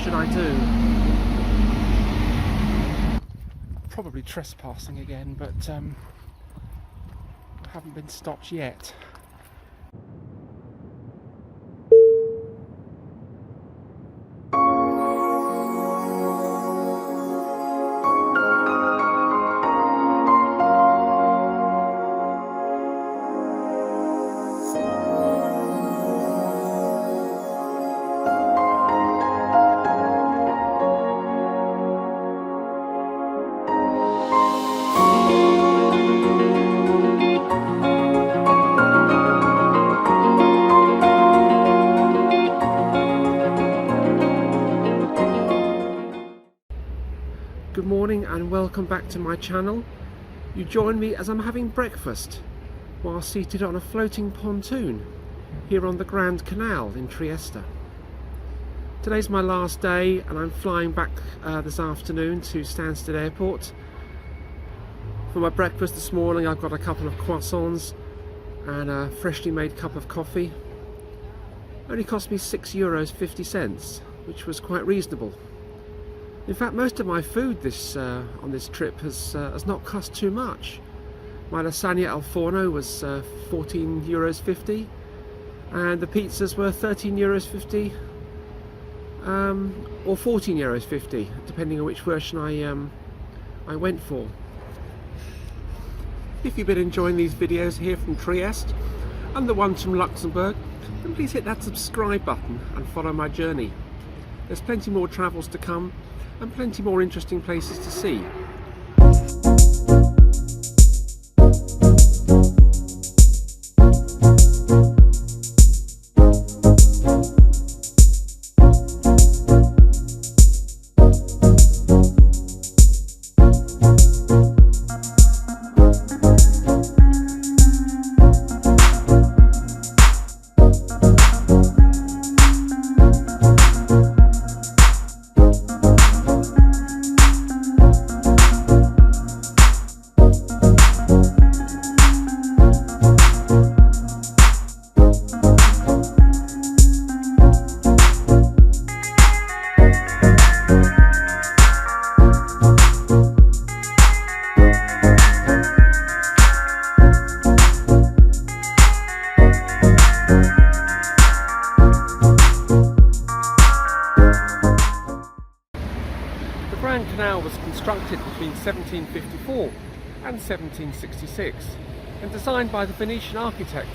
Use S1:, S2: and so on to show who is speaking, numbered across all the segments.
S1: should I do? Probably trespassing again, but I haven't been stopped yet. Good morning and welcome back to my channel. You join me as I'm having breakfast while seated on a floating pontoon here on the Grand Canal in Trieste. Today's my last day and I'm flying back this afternoon to Trieste Airport. For my breakfast this morning I've got a couple of croissants and a freshly made cup of coffee. Only cost me €6.50, which was quite reasonable. In fact, most of my food on this trip has not cost too much. My lasagna al forno was €14.50 and the pizzas were €13.50 or €14.50, depending on which version I went for. If you've been enjoying these videos here from Trieste and the ones from Luxembourg, then please hit that subscribe button and follow my journey. There's plenty more travels to come and plenty more interesting places to see. The Grand Canal was constructed between 1754 and 1766 and designed by the Venetian architect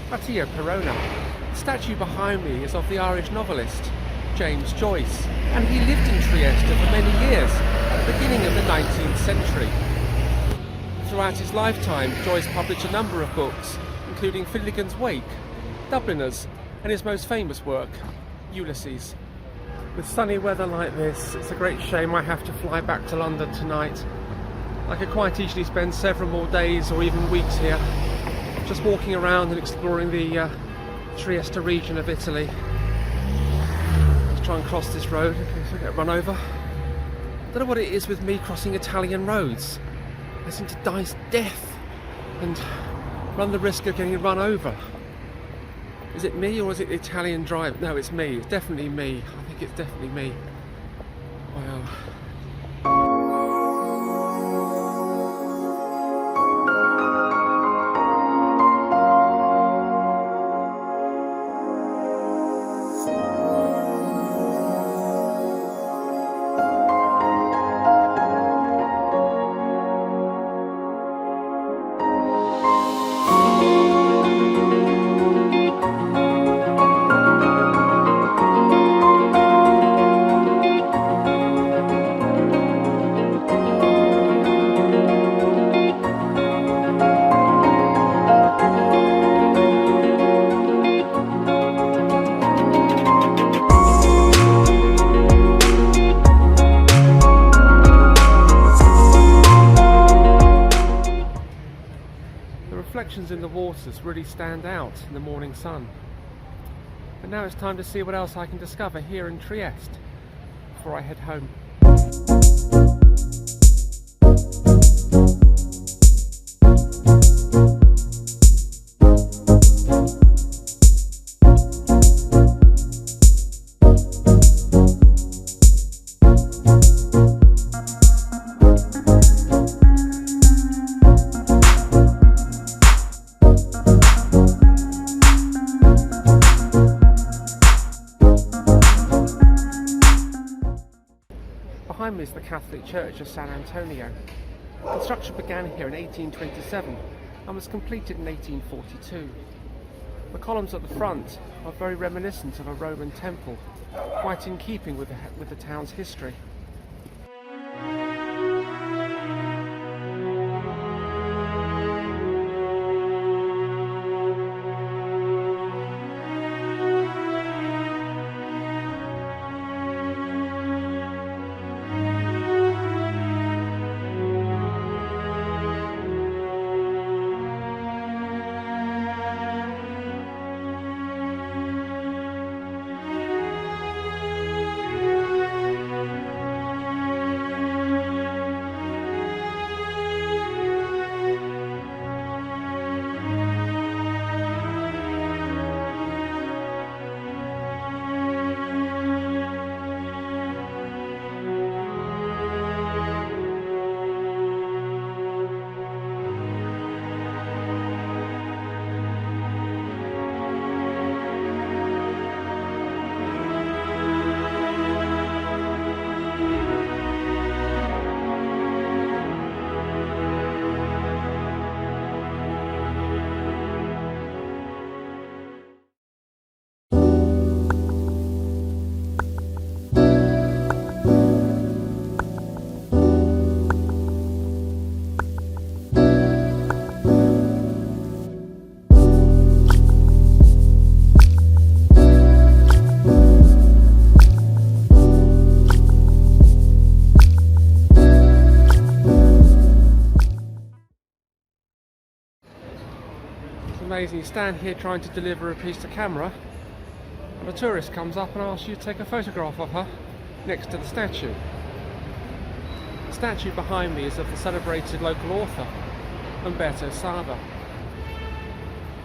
S1: Matteo Perona. The statue behind me is of the Irish novelist James Joyce, and he lived in Trieste for many years at the beginning of the 19th century. Throughout his lifetime, Joyce published a number of books, including Finnegan's Wake, Dubliners, and his most famous work, Ulysses. With sunny weather like this, it's a great shame I have to fly back to London tonight. I could quite easily spend several more days or even weeks here, just walking around and exploring the Trieste region of Italy. Let's try and cross this road in case I get run over. I don't know what it is with me crossing Italian roads. I seem to die death and run the risk of getting run over. Is it me or is it the Italian driver? No, it's me. It's definitely me. I think it's definitely me. Wow. Reflections in the waters really stand out in the morning sun. But now it's time to see what else I can discover here in Trieste before I head home. behind me is the Catholic Church of San Antonio. Construction began here in 1827 and was completed in 1842. The columns at the front are very reminiscent of a Roman temple, quite in keeping with the town's history. Amazing. You stand here trying to deliver a piece to camera and a tourist comes up and asks you to take a photograph of her next to the statue. The statue behind me is of the celebrated local author Umberto Saba.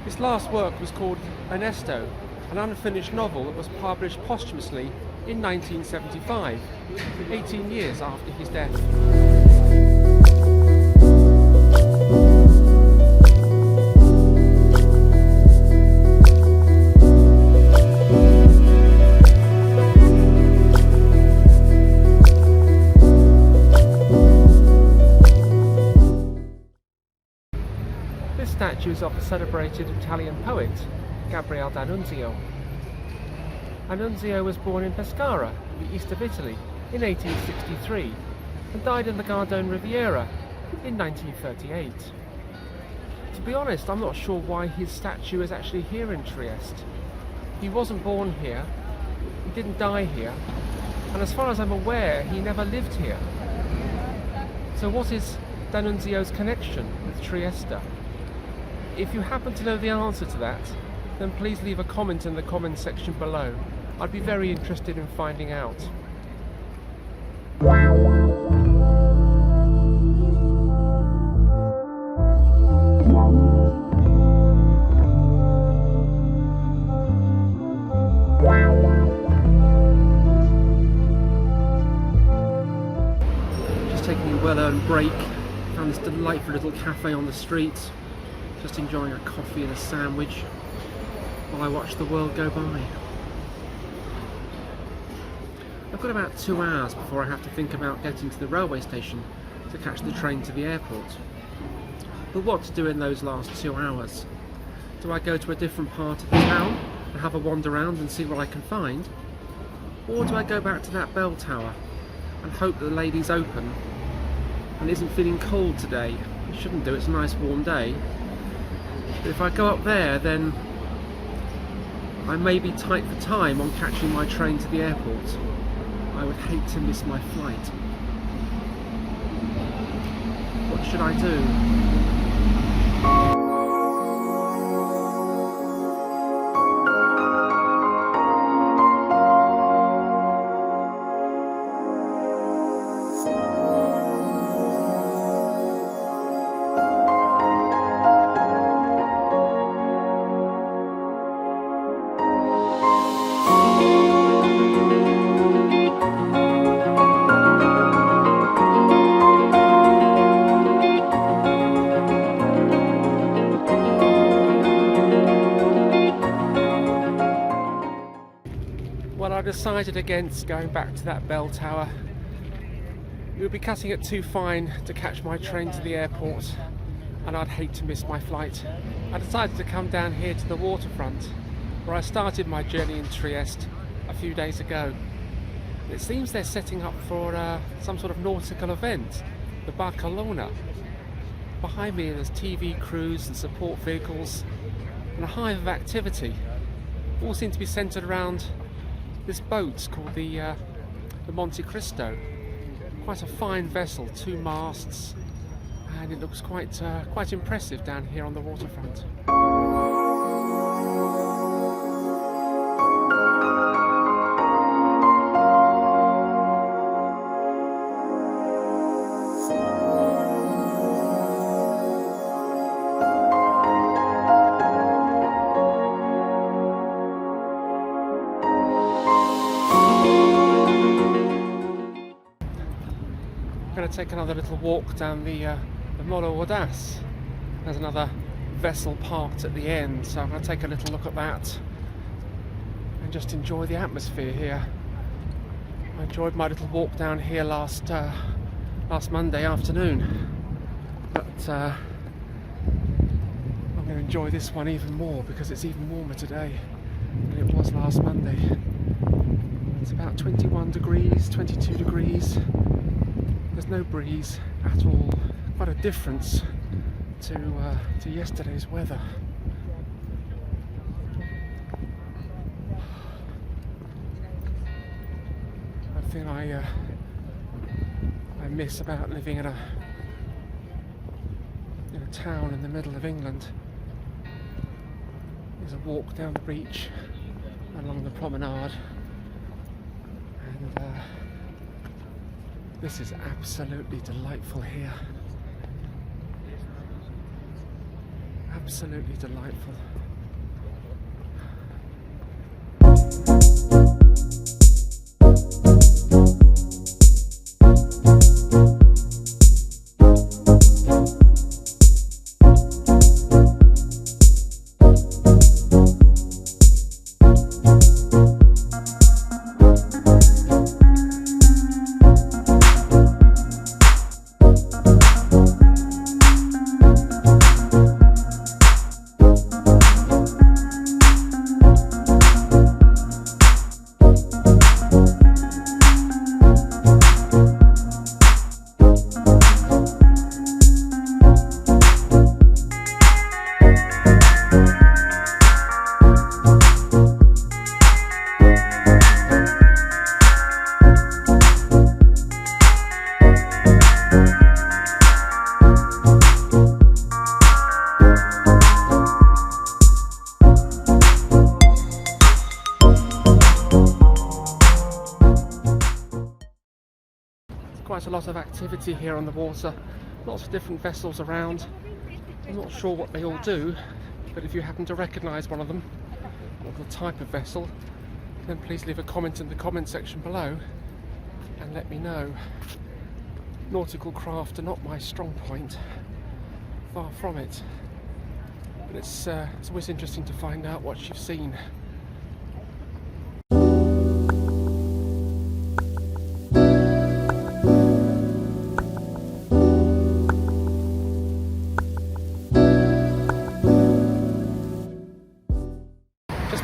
S1: His last work was called Ernesto, an unfinished novel that was published posthumously in 1975, 18 years after his death. This statue is of the celebrated Italian poet Gabriele d'Annunzio. Annunzio was born in Pescara, the east of Italy, in 1863 and died in the Gardone Riviera in 1938. To be honest, I'm not sure why his statue is actually here in Trieste. He wasn't born here, he didn't die here, and as far as I'm aware, he never lived here. So what is d'Annunzio's connection with Trieste? If you happen to know the answer to that, then please leave a comment in the comment section below. I'd be very interested in finding out. Just taking a well-earned break. Found this delightful little cafe on the street. Just enjoying a coffee and a sandwich while I watch the world go by. I've got about 2 hours before I have to think about getting to the railway station to catch the train to the airport. But what to do in those last 2 hours? Do I go to a different part of the town and have a wander around and see what I can find? Or do I go back to that bell tower and hope that the lady's open and isn't feeling cold today? It shouldn't do, it's a nice warm day. But if I go up there, then I may be tight for time on catching my train to the airport. I would hate to miss my flight. What should I do? Well, I decided against going back to that bell tower It would be cutting it too fine to catch my train to the airport, and I'd hate to miss my flight. I decided to come down here to the waterfront, where I started my journey in Trieste a few days ago. It seems they're setting up for some sort of nautical event, the Barcolana. Behind me there's TV crews and support vehicles and a hive of activity. All seem to be centred around this boat called the Monte Cristo. Quite a fine vessel, 2 masts, and it looks quite impressive down here on the waterfront. I'm going to take another little walk down the Molo Audace. There's another vessel parked at the end, so I'm going to take a little look at that and just enjoy the atmosphere here. I enjoyed my little walk down here last Monday afternoon, but I'm going to enjoy this one even more because it's even warmer today than it was last Monday. It's about 21 degrees, 22 degrees. There's no breeze at all. Quite a difference to yesterday's weather. The thing I miss about living in a town in the middle of England is a walk down the beach along the promenade, and this is absolutely delightful here. Absolutely delightful. Quite a lot of activity here on the water, lots of different vessels around. I'm not sure what they all do, but if you happen to recognise one of them, or the type of vessel, then please leave a comment in the comment section below and let me know. Nautical craft are not my strong point, far from it, but it's always interesting to find out what you've seen.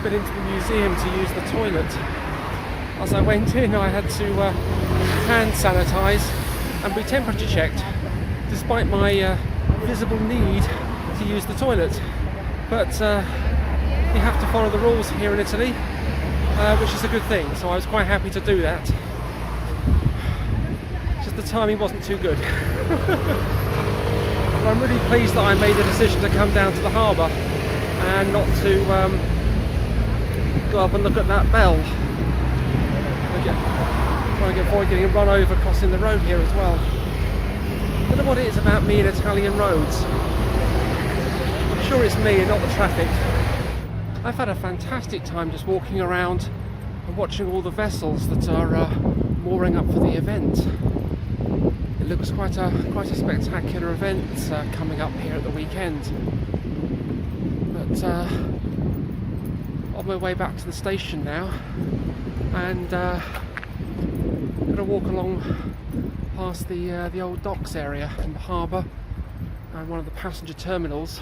S1: Been into the museum to use the toilet. As I went in, I had to hand sanitize and be temperature checked, despite my visible need to use the toilet. But you have to follow the rules here in Italy, which is a good thing, so I was quite happy to do that. Just the timing wasn't too good. But I'm really pleased that I made the decision to come down to the harbour and not to go up and look at that bell. Try and avoid getting run over crossing the road here as well. I don't know what it is about me and Italian roads. I'm sure it's me and not the traffic. I've had a fantastic time just walking around and watching all the vessels that are mooring up for the event. It looks quite a spectacular event coming up here at the weekend. But on my way back to the station now, and I'm going to walk along past the old docks area and the harbour and one of the passenger terminals,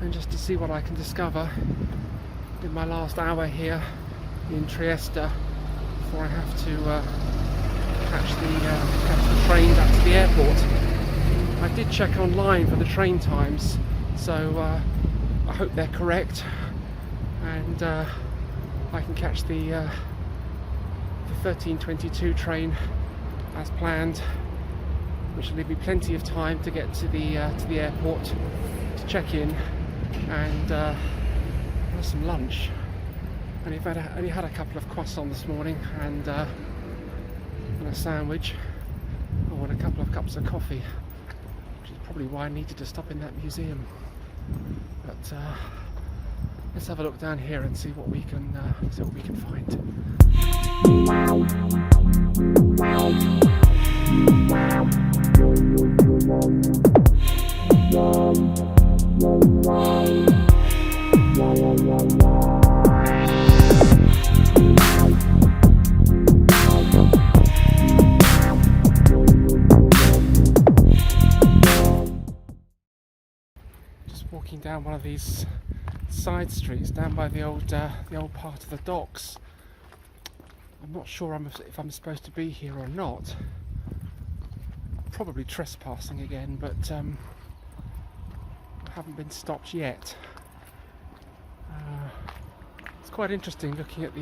S1: and just to see what I can discover in my last hour here in Trieste before I have to catch the train back to the airport. I did check online for the train times, so I hope they're correct, and I can catch the 13:22 train as planned, which will leave me plenty of time to get to the airport to check in and have some lunch. Only had a couple of croissants this morning and a sandwich, and a couple of cups of coffee, which is probably why I needed to stop in that museum. But let's have a look down here and see what we can find. Just walking down one of these side streets down by the old part of the docks. I'm not sure if I'm supposed to be here or not. Probably trespassing again, but I haven't been stopped yet. It's quite interesting looking at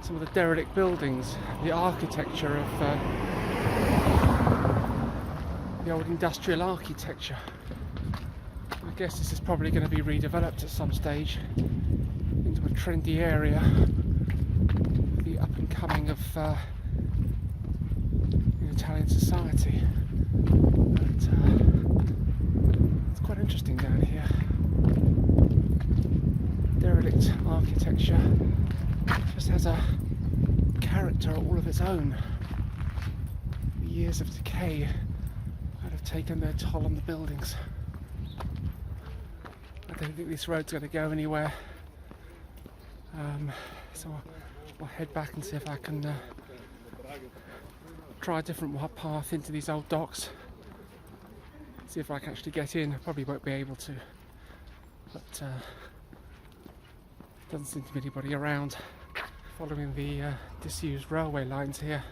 S1: some of the derelict buildings, the architecture of the old industrial architecture. I guess this is probably going to be redeveloped at some stage into a trendy area, the up and coming of Italian society. But it's quite interesting down here. Derelict architecture just has a character all of its own. The years of decay that have taken their toll on the buildings. I don't think this road's going to go anywhere, so I'll head back and see if I can try a different path into these old docks, see if I can actually get in. I probably won't be able to, but doesn't seem to be anybody around. Following the disused railway lines here,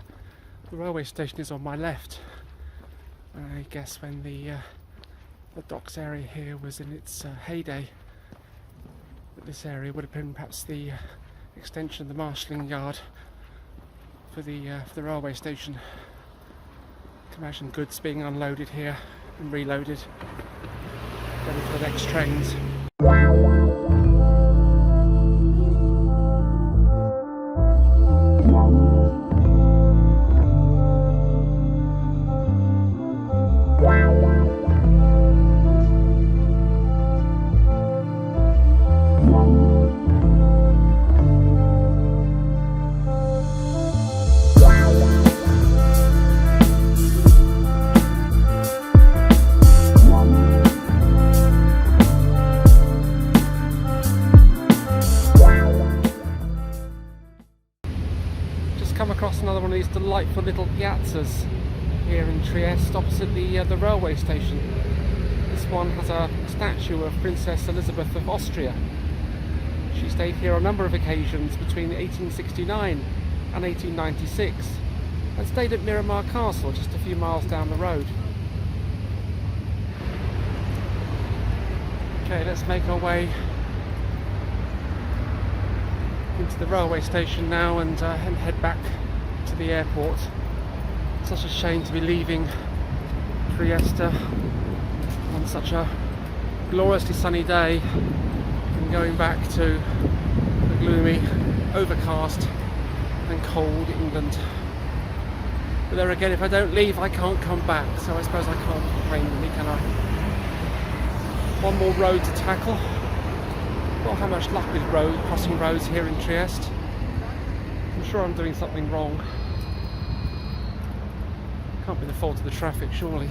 S1: the railway station is on my left. I guess when the docks area here was in its heyday, that this area would have been perhaps the extension of the marshalling yard for the railway station. You can imagine goods being unloaded here and reloaded, ready for the next trains. Come across another one of these delightful little piazzas here in Trieste, opposite the railway station. This one has a statue of Princess Elizabeth of Austria. She stayed here on a number of occasions between 1869 and 1896, and stayed at Miramar Castle just a few miles down the road. Okay, let's make our way into the railway station now and head back to the airport. Such a shame to be leaving Trieste on such a gloriously sunny day and going back to the gloomy, overcast and cold England. But there again, if I don't leave, I can't come back, so I suppose I can't complain really, can I? One more road to tackle. Not how much luck with crossing roads here in Trieste. I'm sure I'm doing something wrong. Can't be the fault of the traffic, surely.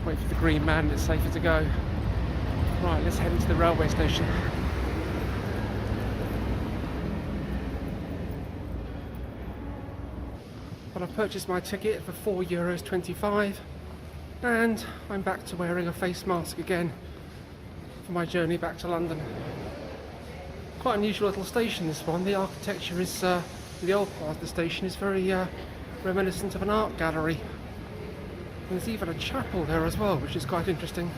S1: Wait for the green man and it's safer to go. Right, let's head into the railway station. But I purchased my ticket for €4.25 and I'm back to wearing a face mask again for my journey back to London. Quite an unusual little station, this one. The architecture is, the old part of the station is very reminiscent of an art gallery. And there's even a chapel there as well, which is quite interesting.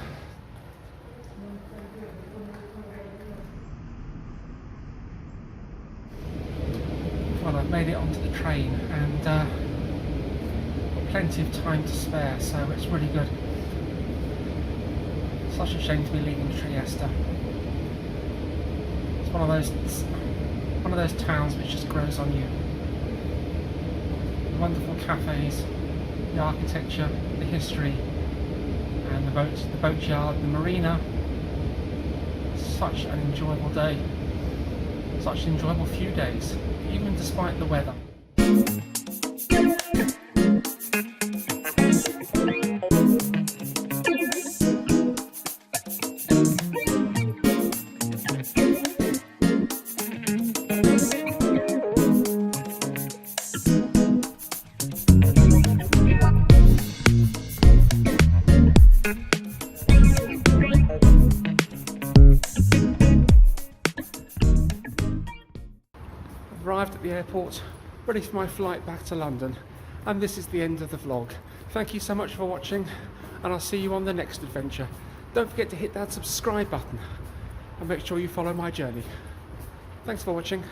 S1: Well, I've made it onto the train and got plenty of time to spare, so it's really good. Such a shame to be leaving Trieste. It's one of those towns which just grows on you. The wonderful cafes, the architecture, the history, and the boatyard, the marina. Such an enjoyable day. Such an enjoyable few days, even despite the weather. Arrived at the airport, ready for my flight back to London, and this is the end of the vlog. Thank you so much for watching, and I'll see you on the next adventure. Don't forget to hit that subscribe button and make sure you follow my journey. Thanks for watching.